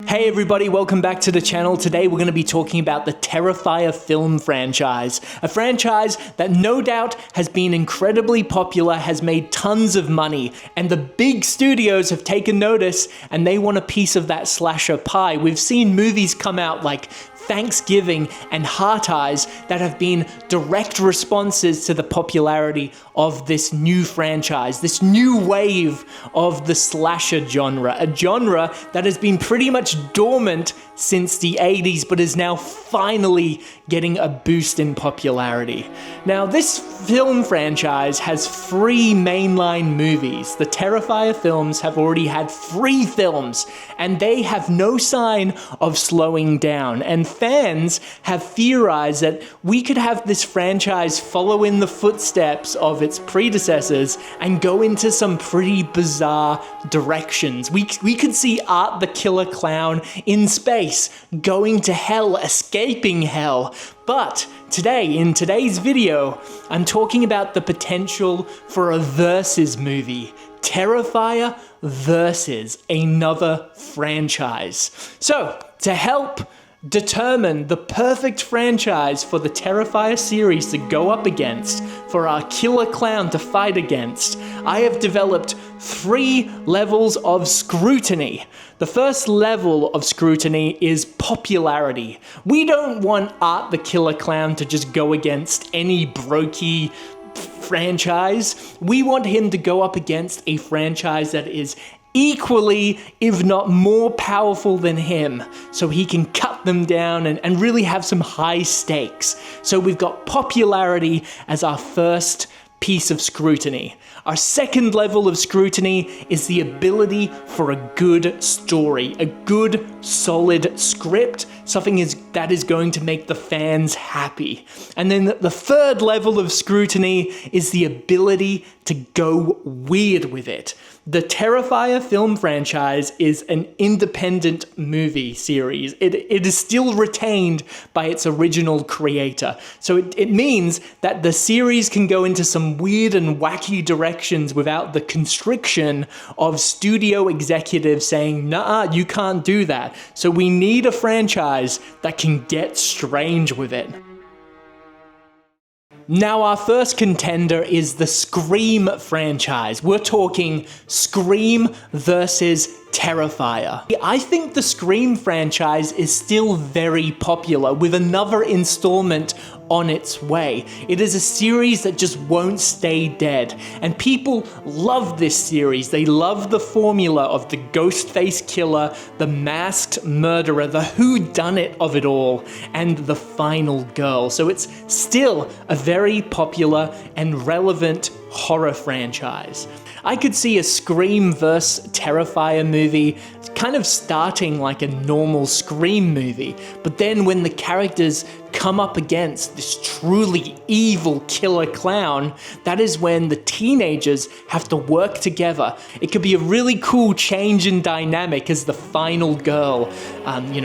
Hey everybody, welcome back to the channel. Today we're going to be talking about the Terrifier film franchise. A franchise that no doubt has been incredibly popular, has made tons of money, and the big studios have taken notice and they want a piece of that slasher pie. We've seen movies come out like Thanksgiving and Heart Eyes that have been direct responses to the popularity of this new franchise, this new wave of the slasher genre, a genre that has been pretty much dormant since the 80s but is now finally getting a boost in popularity. Now, this film franchise has 3 mainline movies. The Terrifier films have already had 3 films, and they have no sign of slowing down. And fans have theorized that we could have this franchise follow in the footsteps of its predecessors and go into some pretty bizarre directions. We could see Art the Killer Clown in space, going to hell, escaping hell. But today, in today's video, I'm talking about the potential for a versus movie. Terrifier versus another franchise. So, to help determine the perfect franchise for the Terrifier series to go up against, for our killer clown to fight against, I have developed 3 levels of scrutiny. The first level of scrutiny is popularity. We don't want Art the Killer Clown to just go against any brokey franchise. We want him to go up against a franchise that is equally, if not more powerful than him, so he can cut them down and really have some high stakes. So we've got popularity as our first piece of scrutiny. Our second level of scrutiny is the ability for a good story, a good, solid script, something that is going to make the fans happy. And then the third level of scrutiny is the ability to go weird with it. The Terrifier film franchise is an independent movie series. It is still retained by its original creator. So it means that the series can go into some weird and wacky directions without the constriction of studio executives saying, nah, you can't do that. So we need a franchise that can get strange with it. Now, our first contender is the Scream franchise. We're talking Scream versus Terrifier. I think the Scream franchise is still very popular, with another installment on its way. It is a series that just won't stay dead, and people love this series. They love the formula of the Ghostface killer, the masked murderer, the whodunit of it all, and the final girl. So it's still a very popular and relevant horror franchise. I could see a Scream vs. Terrifier movie kind of starting like a normal Scream movie, but then when the characters come up against this truly evil killer clown, that is when the teenagers have to work together. It could be a really cool change in dynamic as the final girl,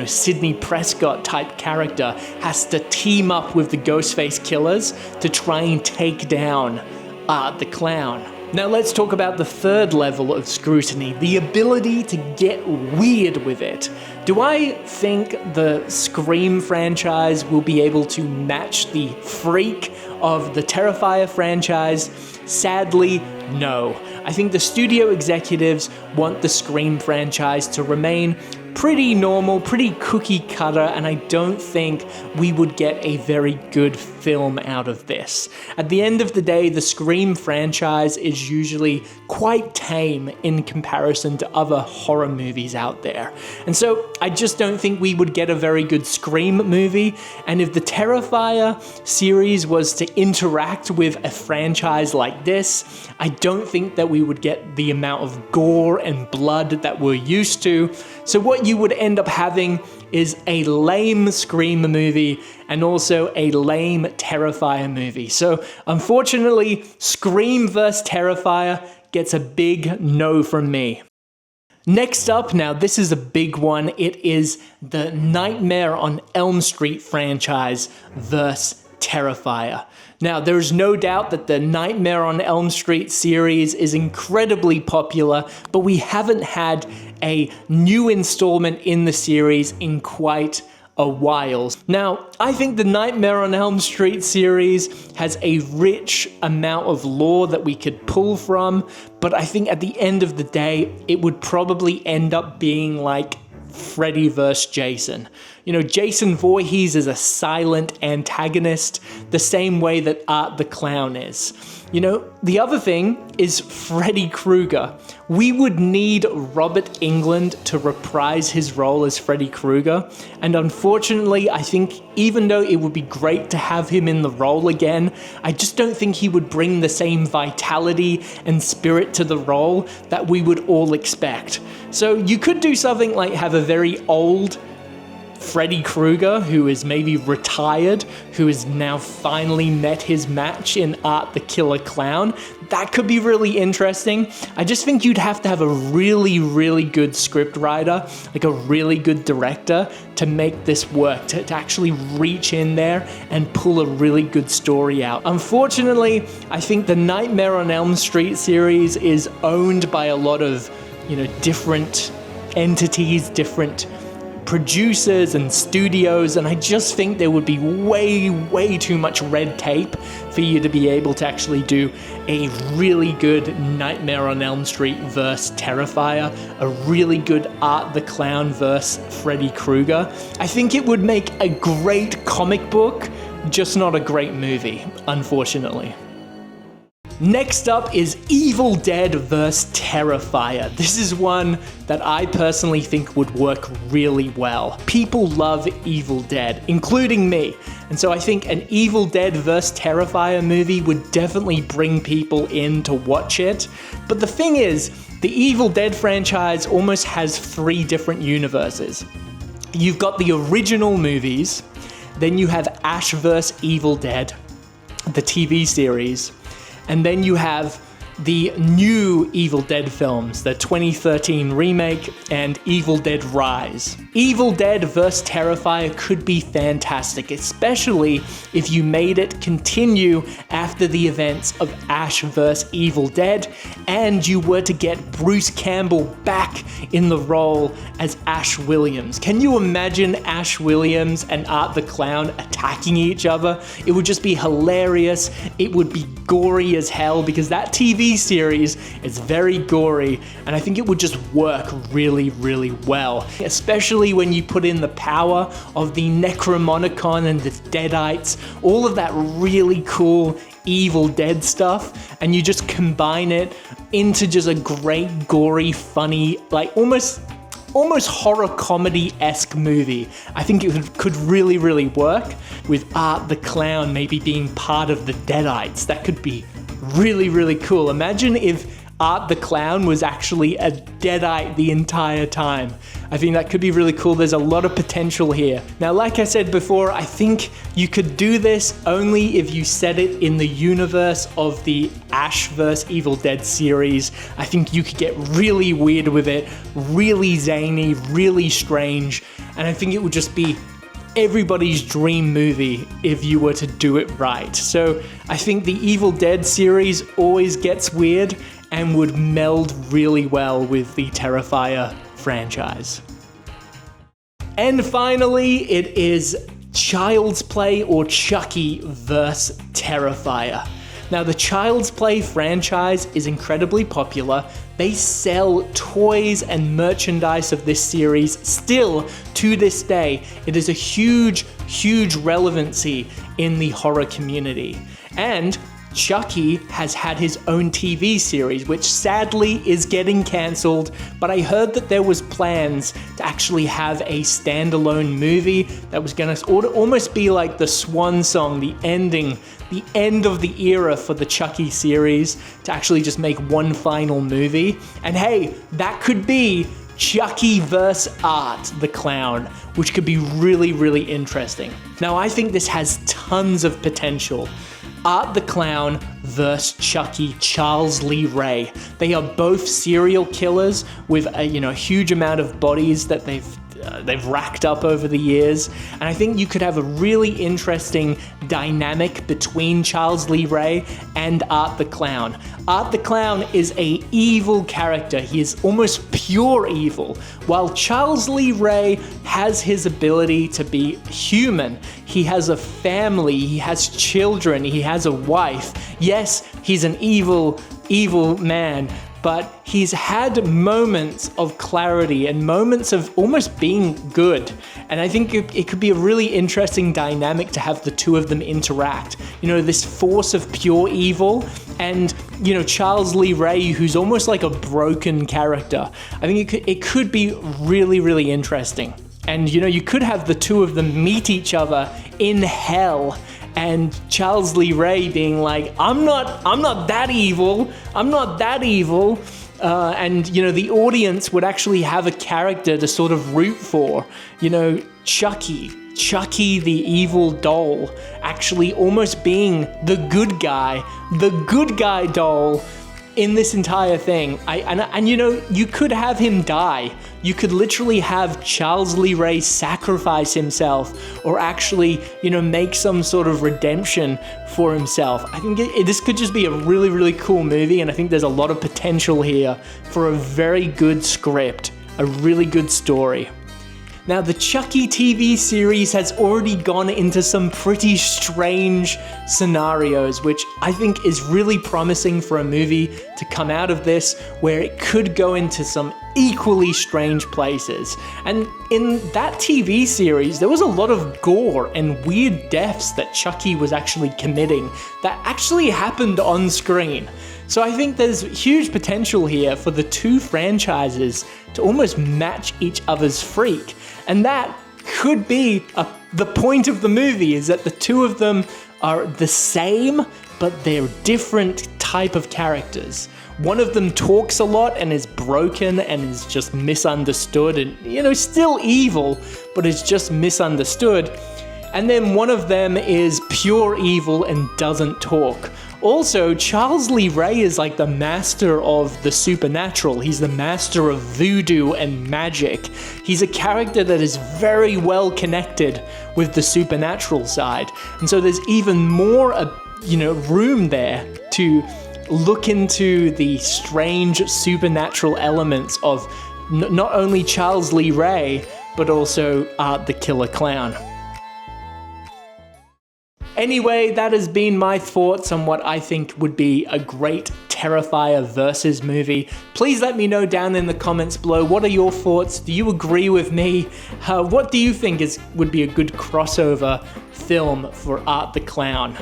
Sidney Prescott type character, has to team up with the Ghostface killers to try and take down Art the Clown. Now let's talk about the third level of scrutiny, the ability to get weird with it. Do I think the Scream franchise will be able to match the freak of the Terrifier franchise? Sadly, no. I think the studio executives want the Scream franchise to remain pretty normal, pretty cookie cutter, and I don't think we would get a very good film out of this. At the end of the day, the Scream franchise is usually quite tame in comparison to other horror movies out there. And so I just don't think we would get a very good Scream movie, and if the Terrifier series was to interact with a franchise like this, I don't think that we would get the amount of gore and blood that we're used to. So what you would end up having is a lame Scream movie and also a lame Terrifier movie. So unfortunately, Scream vs. Terrifier gets a big no from me. Next up, now this is a big one, it is the Nightmare on Elm Street franchise versus Terrifier. Now, there is no doubt that the Nightmare on Elm Street series is incredibly popular, but we haven't had a new installment in the series in quite a while. Now, I think the Nightmare on Elm Street series has a rich amount of lore that we could pull from, but I think at the end of the day, it would probably end up being like Freddy vs. Jason. You know, Jason Voorhees is a silent antagonist, the same way that Art the Clown is. You know, the other thing is Freddy Krueger. We would need Robert Englund to reprise his role as Freddy Krueger, and unfortunately, I think even though it would be great to have him in the role again, I just don't think he would bring the same vitality and spirit to the role that we would all expect. So you could do something like have a very old Freddy Krueger, who is maybe retired, who has now finally met his match in Art the Killer Clown. That could be really interesting. I just think you'd have to have a really, really good script writer, like a really good director, to make this work, to actually reach in there and pull a really good story out. Unfortunately, I think the Nightmare on Elm Street series is owned by a lot of, you know, different entities, different producers and studios, and I just think there would be way too much red tape for you to be able to actually do a really good Nightmare on Elm Street vs. Terrifier, a really good Art the Clown vs. Freddy Krueger. I think it would make a great comic book, just not a great movie, unfortunately. Next up is Evil Dead vs. Terrifier. This is one that I personally think would work really well. People love Evil Dead, including me. And so I think an Evil Dead vs. Terrifier movie would definitely bring people in to watch it. But the thing is, the Evil Dead franchise almost has 3 different universes. You've got the original movies, then you have Ash vs. Evil Dead, the TV series, and then you have the new Evil Dead films, the 2013 remake and Evil Dead Rise. Evil Dead vs. Terrifier could be fantastic, especially if you made it continue after the events of Ash vs. Evil Dead, and you were to get Bruce Campbell back in the role as Ash Williams. Can you imagine Ash Williams and Art the Clown attacking each other? It would just be hilarious. It would be gory as hell, because that TV series is very gory, and I think it would just work really, really well, especially when you put in the power of the Necromonicon and the Deadites, all of that really cool Evil Dead stuff, and you just combine it into just a great, gory, funny, like almost horror comedy-esque movie. I think it could really, really work with Art the Clown maybe being part of the Deadites. That could be really, really cool. Imagine if Art the Clown was actually a Deadite the entire time. I think that could be really cool. There's a lot of potential here. Now, like I said before, I think you could do this only if you set it in the universe of the Ash vs. Evil Dead series. I think you could get really weird with it, really zany, really strange, and I think it would just be everybody's dream movie if you were to do it right. So I think the Evil Dead series always gets weird and would meld really well with the Terrifier franchise. And finally, it is Child's Play or Chucky vs. Terrifier. Now, the Child's Play franchise is incredibly popular. They sell toys and merchandise of this series still to this day. It is a huge, huge relevancy in the horror community. And Chucky has had his own TV series, which sadly is getting cancelled, but I heard that there was plans to actually have a standalone movie that was gonna almost be like the swan song, the end of the era for the Chucky series, to actually just make one final movie. And hey, that could be Chucky vs. Art the Clown, which could be really, really interesting. Now, I think this has tons of potential. Art the Clown vs. Chucky, Charles Lee Ray. They are both serial killers with a huge amount of bodies that they've they've racked up over the years. And I think you could have a really interesting dynamic between Charles Lee Ray and Art the Clown. Art the Clown is an evil character. He is almost pure evil. While Charles Lee Ray has his ability to be human, he has a family, he has children, he has a wife. Yes, he's an evil man, but he's had moments of clarity and moments of almost being good. And I think it could be a really interesting dynamic to have the two of them interact. You know, this force of pure evil and, you know, Charles Lee Ray, who's almost like a broken character. I think it could be really, really interesting. And, you know, you could have the two of them meet each other in hell, and Charles Lee Ray being like, I'm not that evil. I'm not that evil. And, you know, the audience would actually have a character to sort of root for. You know, Chucky the evil doll, actually almost being the good guy doll in this entire thing. And you know, you could have him die. You could literally have Charles Lee Ray sacrifice himself, or actually, you know, make some sort of redemption for himself. I think this could just be a really, really cool movie, and I think there's a lot of potential here for a very good script, a really good story. Now, the Chucky TV series has already gone into some pretty strange scenarios, which I think is really promising for a movie to come out of this, where it could go into some equally strange places. And in that TV series, there was a lot of gore and weird deaths that Chucky was actually committing that actually happened on screen. So I think there's huge potential here for the two franchises to almost match each other's freak. And that could be the point of the movie, is that the two of them are the same, but they're different type of characters. One of them talks a lot and is broken and is just misunderstood and, you know, still evil, but is just misunderstood. And then one of them is pure evil and doesn't talk. Also, Charles Lee Ray is like the master of the supernatural. He's the master of voodoo and magic. He's a character that is very well connected with the supernatural side. And so there's even more, you know, room there to look into the strange supernatural elements of not only Charles Lee Ray, but also Art the Killer Clown. Anyway, that has been my thoughts on what I think would be a great Terrifier versus movie. Please let me know down in the comments below. What are your thoughts? Do you agree with me? What do you think would be a good crossover film for Art the Clown?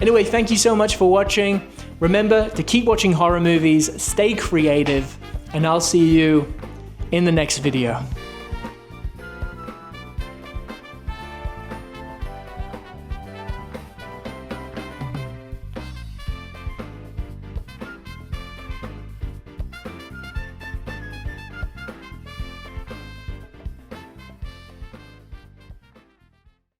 Anyway, thank you so much for watching. Remember to keep watching horror movies, stay creative, and I'll see you in the next video.